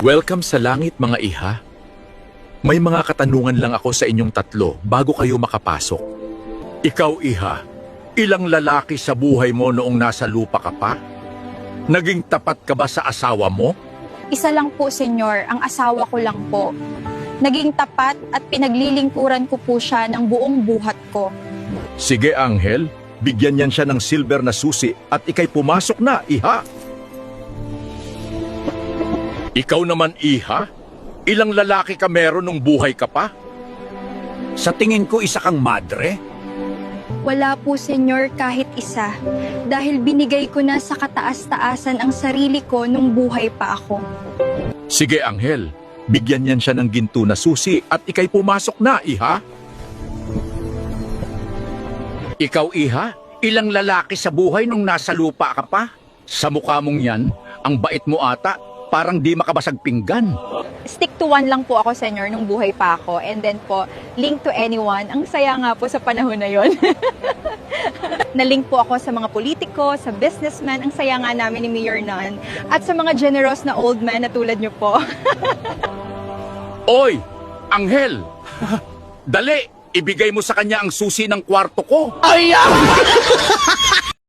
Welcome sa langit, mga iha. May mga katanungan lang ako sa inyong tatlo bago kayo makapasok. Ikaw, iha, ilang lalaki sa buhay mo noong nasa lupa ka pa? Naging tapat ka ba sa asawa mo? Isa lang po, senyor. Ang asawa ko lang po. Naging tapat at pinaglilingkuran ko po siya ng buong buhat ko. Sige, Anghel, bigyan niyan siya ng silver na susi at ikay pumasok na, iha. Ikaw naman, iha, ilang lalaki ka meron nung buhay ka pa? Sa tingin ko, isa kang madre. Wala po, senyor, kahit isa. Dahil binigay ko na sa kataas-taasan ang sarili ko nung buhay pa ako. Sige, Anghel, bigyan niyan siya ng ginto na susi at ikay pumasok na, iha. Ikaw, iha, ilang lalaki sa buhay nung nasa lupa ka pa? Sa mukha mong yan, ang bait mo ata, parang di makabasag pinggan. Stick to one lang po ako, senyor, nung buhay pa ako. And then po, link to anyone. Ang saya nga po sa panahon na yon. Na-link po ako sa mga politiko, sa businessman. Ang saya nga namin ni Mayor Nan. At sa mga generous na old man na tulad niyo po. Oy, Anghel! Dali, ibigay mo sa kanya ang susi ng kwarto ko. Ay!